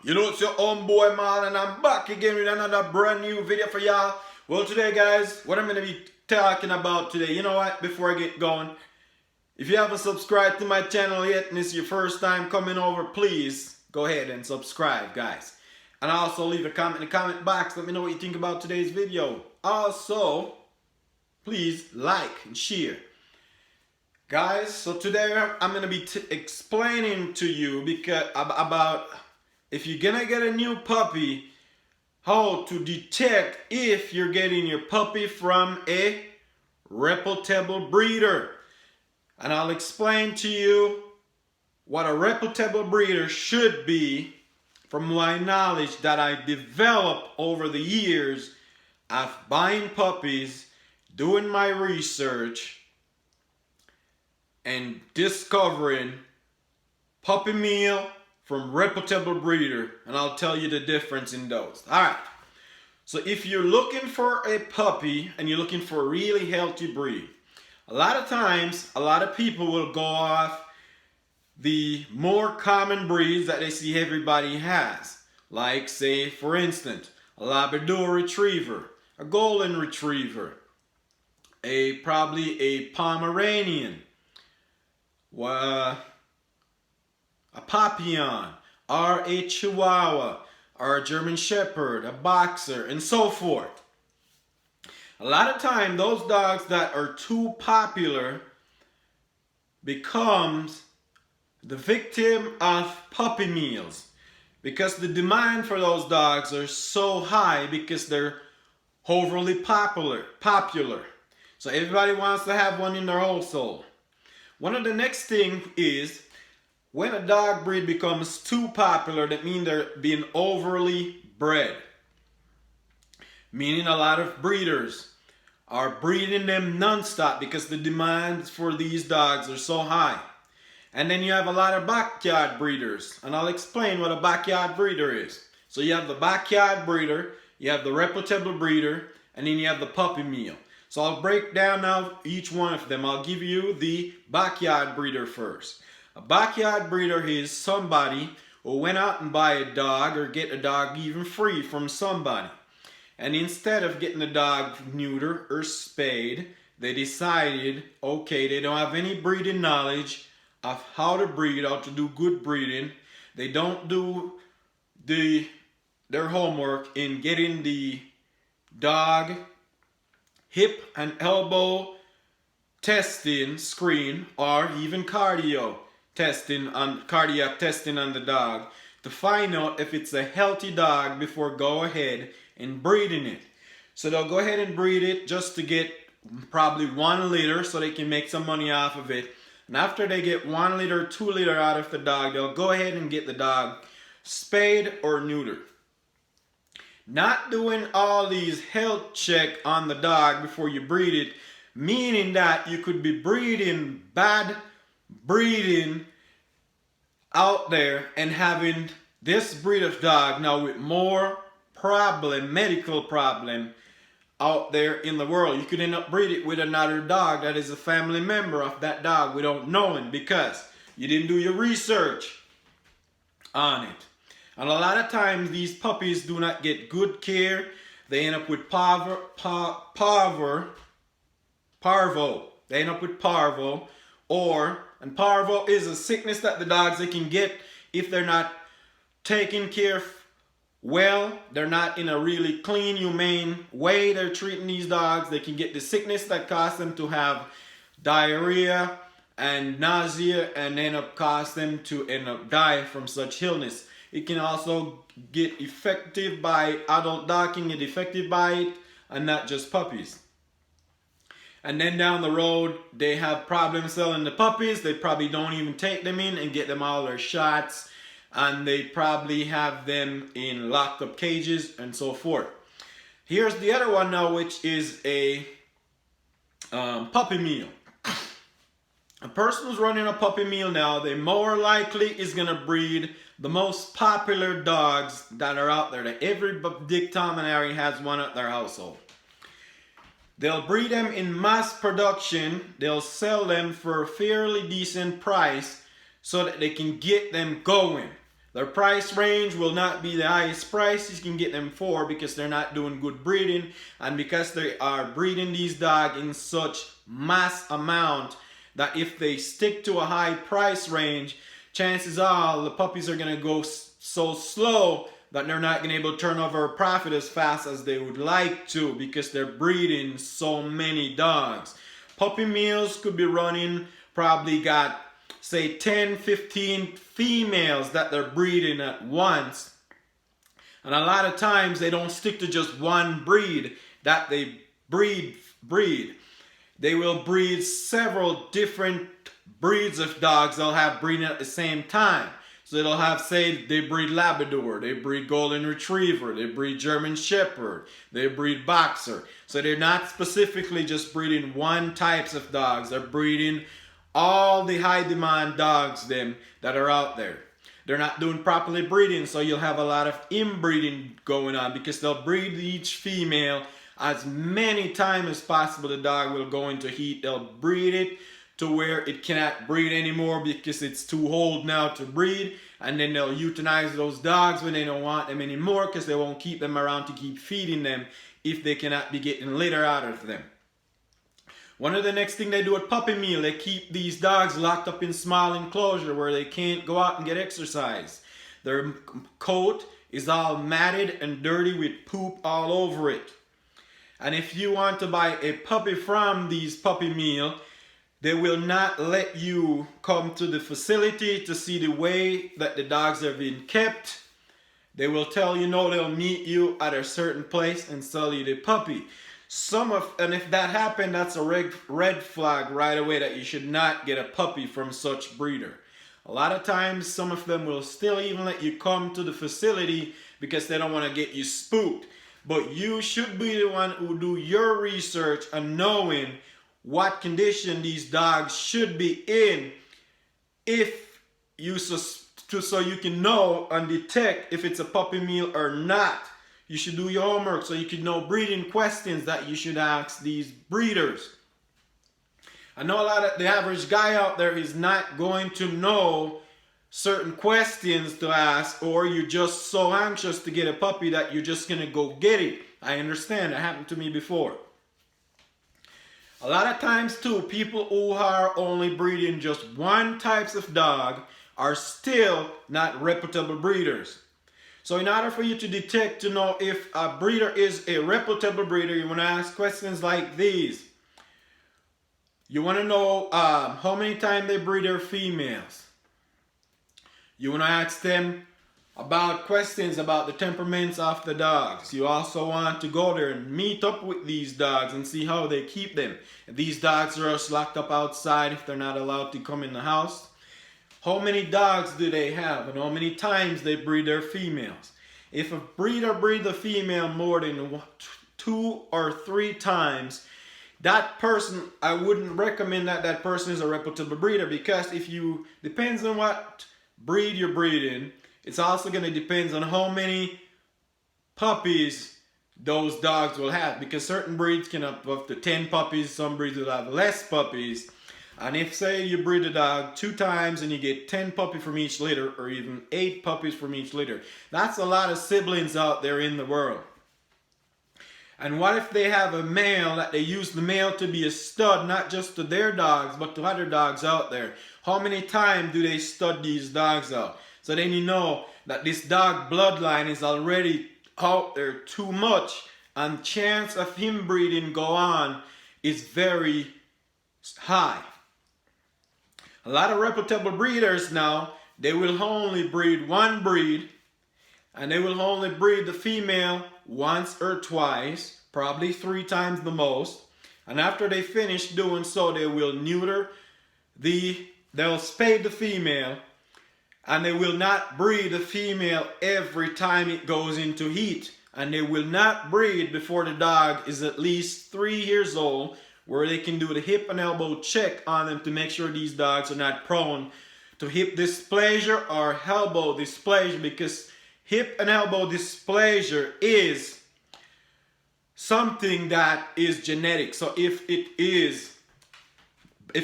You know, it's your own boy Marlon, and I'm back again with another brand new video for y'all. Well, today guys, what I'm going to be talking about today, you know what, before I get going, if you haven't subscribed to my channel yet and it's your first time coming over, please go ahead and subscribe, guys. And also leave a comment in the comment box, let me know what you think about today's video. Also, please like and share. Guys, so today I'm going to be explaining to you about if you're going to get a new puppy, how to detect if you're getting your puppy from a reputable breeder. And I'll explain to you what a reputable breeder should be from my knowledge that I developed over the years of buying puppies, doing my research, and discovering puppy meal from reputable breeder, and I'll tell you the difference in those. Alright, so if you're looking for a puppy and you're looking for a really healthy breed, a lot of times a lot of people will go off the more common breeds that they see everybody has, like say for instance a Labrador Retriever, a Golden Retriever, probably a Pomeranian, a Papillon, or a Chihuahua, or a German Shepherd, a Boxer, and so forth. A lot of time those dogs that are too popular becomes the victim of puppy meals, because the demand for those dogs are so high because they're overly popular. So everybody wants to have one in their household. One of the next thing is, when a dog breed becomes too popular, that means they're being overly bred. Meaning a lot of breeders are breeding them non-stop because the demands for these dogs are so high. And then you have a lot of backyard breeders, and I'll explain what a backyard breeder is. So you have the backyard breeder, you have the reputable breeder, and then you have the puppy meal. So I'll break down now each one of them. I'll give you the backyard breeder first. A backyard breeder is somebody who went out and buy a dog or get a dog even free from somebody. And instead of getting the dog neutered or spayed, they decided, okay, they don't have any breeding knowledge of how to breed, how to do good breeding. They don't do their homework in getting the dog hip and elbow testing screen, or even cardiac testing on the dog to find out if it's a healthy dog before go ahead and breeding it. So they'll go ahead and breed it just to get probably 1 liter so they can make some money off of it. And after they get 1 liter, 2 liter out of the dog, they'll go ahead and get the dog spayed or neutered. Not doing all these health check on the dog before you breed it, meaning that you could be breeding bad breeding out there and having this breed of dog now with more medical problem out there in the world. You could end up breeding with another dog that is a family member of that dog without knowing, because you didn't do your research on it. And a lot of times these puppies do not get good care. They end up with parvo. They end up with parvo. And parvo is a sickness that the dogs they can get if they're not taken care of well. They're not in a really clean, humane way they're treating these dogs. They can get the sickness that causes them to have diarrhea and nausea, and end up dying from such illness. It can also get affected by adult dog, can get affected by it, and not just puppies. And then down the road, they have problems selling the puppies. They probably don't even take them in and get them all their shots. And they probably have them in locked up cages and so forth. Here's the other one now, which is a puppy meal. A person who's running a puppy meal now, they more likely is going to breed the most popular dogs that are out there. That every Dick, Tom, and Harry has one at their household. They'll breed them in mass production. They'll sell them for a fairly decent price so that they can get them going. Their price range will not be the highest price you can get them for, because they're not doing good breeding, and because they are breeding these dogs in such mass amount that if they stick to a high price range, chances are the puppies are going to go so slow that they're not going to be able to turn over a profit as fast as they would like to, because they're breeding so many dogs. Puppy mills could be running, probably got say 10, 15 females that they're breeding at once. And a lot of times they don't stick to just one breed that they breed. They will breed several different breeds of dogs. They'll have breeding at the same time. So they'll have, say, they breed Labrador, they breed Golden Retriever, they breed German Shepherd, they breed Boxer. So they're not specifically just breeding one types of dogs. They're breeding all the high demand dogs that are out there. They're not doing properly breeding, so you'll have a lot of inbreeding going on, because they'll breed each female as many times as possible. The dog will go into heat. They'll breed it to where it cannot breed anymore because it's too old now to breed, and then they'll euthanize those dogs when they don't want them anymore, because they won't keep them around to keep feeding them if they cannot be getting litter out of them. One of the next thing they do at puppy mill, they keep these dogs locked up in small enclosure where they can't go out and get exercise. Their coat is all matted and dirty with poop all over it. And if you want to buy a puppy from these puppy mill, they will not let you come to the facility to see the way that the dogs are being kept. They will tell you no, they'll meet you at a certain place and sell you the puppy. And if that happened, that's a red flag right away that you should not get a puppy from such breeder. A lot of times, some of them will still even let you come to the facility because they don't want to get you spooked. But you should be the one who do your research and knowing what condition these dogs should be in, if you so you can know and detect if it's a puppy mill or not. You should do your homework so you can know breeding questions that you should ask these breeders. I know a lot of the average guy out there is not going to know certain questions to ask, or you're just so anxious to get a puppy that you're just going to go get it. I understand. That happened to me before. A lot of times too, people who are only breeding just one types of dog are still not reputable breeders. So in order for you to detect to know if a breeder is a reputable breeder, you want to ask questions like these. You want to know how many times they breed their females. You want to ask them about questions about the temperaments of the dogs. You also want to go there and meet up with these dogs and see how they keep them. If these dogs are just locked up outside, if they're not allowed to come in the house. How many dogs do they have and how many times they breed their females? If a breeder breeds a female more than 2 or 3 times, that person, I wouldn't recommend that person is a reputable breeder, because depends on what breed you're breeding, it's also going to depend on how many puppies those dogs will have, because certain breeds can have up to 10 puppies, some breeds will have less puppies. And if, say, you breed a dog 2 times and you get 10 puppies from each litter, or even 8 puppies from each litter, that's a lot of siblings out there in the world. And what if they have a male that they use the male to be a stud, not just to their dogs, but to other dogs out there? How many times do they stud these dogs out? So then you know that this dog bloodline is already out there too much, and chance of him breeding go on is very high. A lot of reputable breeders now, they will only breed one breed, and they will only breed the female once or twice, probably 3 times the most. And after they finish doing so, they will neuter they'll spade the female, and they will not breed the female every time it goes into heat. And they will not breed before the dog is at least 3 years old, where they can do the hip and elbow check on them to make sure these dogs are not prone to hip dysplasia or elbow dysplasia, because hip and elbow dysplasia is something that is genetic. So if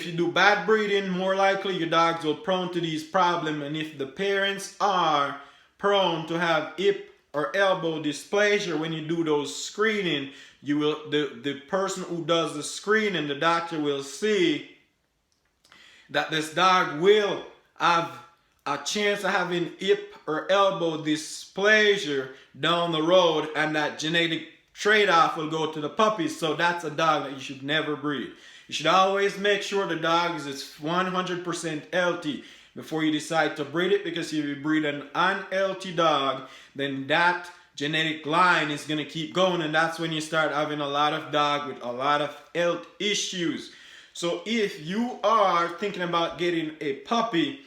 you do bad breeding, more likely your dogs will be prone to these problems. And if the parents are prone to have hip or elbow dysplasia when you do those screening. You will, the person who does the screening, the doctor will see that this dog will have a chance of having hip or elbow dysplasia down the road, and that genetic trade-off will go to the puppies. So that's a dog that you should never breed. You should always make sure the dog is 100% healthy before you decide to breed it, because if you breed an unhealthy dog, then that genetic line is going to keep going, and that's when you start having a lot of dog with a lot of health issues. So if you are thinking about getting a puppy,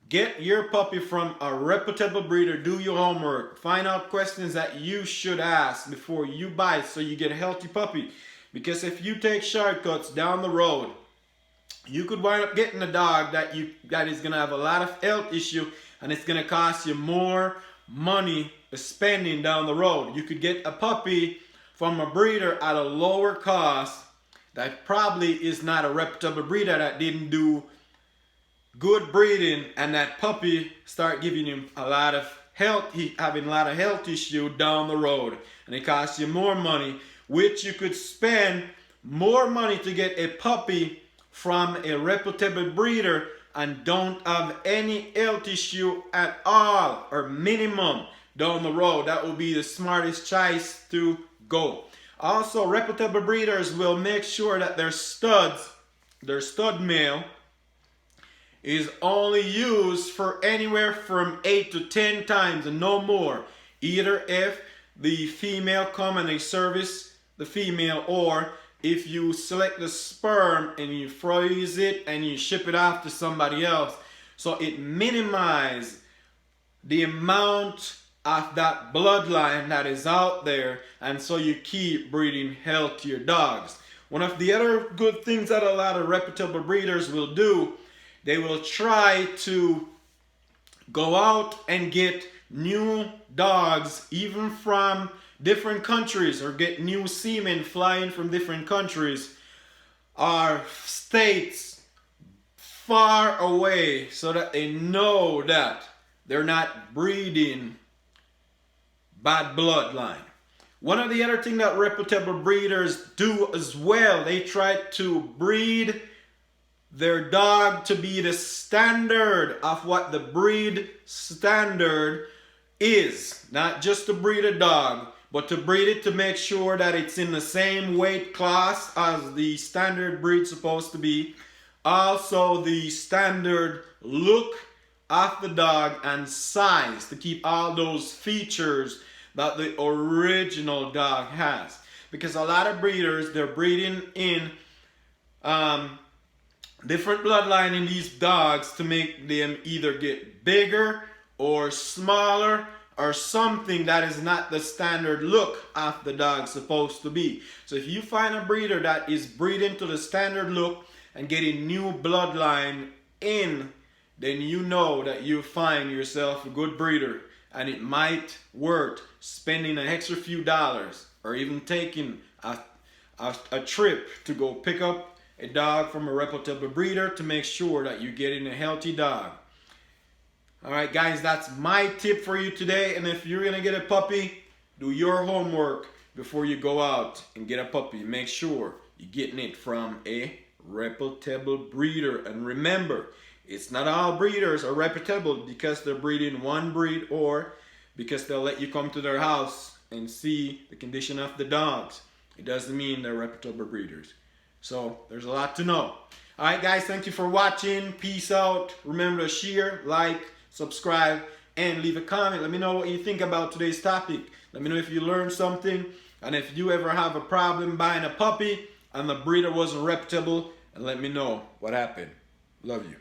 get your puppy from a reputable breeder. Do your homework. Find out questions that you should ask before you buy it so you get a healthy puppy. Because if you take shortcuts down the road, you could wind up getting a dog that is going to have a lot of health issue, and it's going to cost you more money spending down the road. You could get a puppy from a breeder at a lower cost that probably is not a reputable breeder, that didn't do good breeding, and that puppy start giving him a lot of health, having a lot of health issue down the road, and it costs you more money, which you could spend more money to get a puppy from a reputable breeder and don't have any health issue at all or minimum down the road. That would be the smartest choice to go. Also, reputable breeders will make sure that their stud male is only used for anywhere from 8 to 10 times and no more. Either if the female come and they service the female, or if you select the sperm and you freeze it and you ship it off to somebody else. So it minimizes the amount of that bloodline that is out there, and so you keep breeding healthier dogs. One of the other good things that a lot of reputable breeders will do, they will try to go out and get new dogs even from different countries, or get new semen flying from different countries or states far away, so that they know that they're not breeding bad bloodline. One of the other things that reputable breeders do as well, they try to breed their dog to be the standard of what the breed standard is. Not just to breed a dog, but to breed it to make sure that it's in the same weight class as the standard breed supposed to be. Also the standard look of the dog and size, to keep all those features that the original dog has. Because a lot of breeders, they're breeding in different bloodline in these dogs to make them either get bigger or smaller, or something that is not the standard look of the dog supposed to be. So if you find a breeder that is breeding to the standard look and getting new bloodline in, then you know that you find yourself a good breeder, and it might worth spending an extra few dollars, or even taking a trip to go pick up a dog from a reputable breeder to make sure that you're getting a healthy dog. Alright guys, that's my tip for you today. And if you're going to get a puppy, do your homework before you go out and get a puppy. Make sure you're getting it from a reputable breeder. And remember, it's not all breeders are reputable because they're breeding one breed, or because they'll let you come to their house and see the condition of the dogs. It doesn't mean they're reputable breeders. So there's a lot to know. Alright guys, thank you for watching. Peace out. Remember to share, like, subscribe, and leave a comment. Let me know what you think about today's topic. Let me know if you learned something, and if you ever have a problem buying a puppy and the breeder wasn't reputable, and let me know what happened. Love you.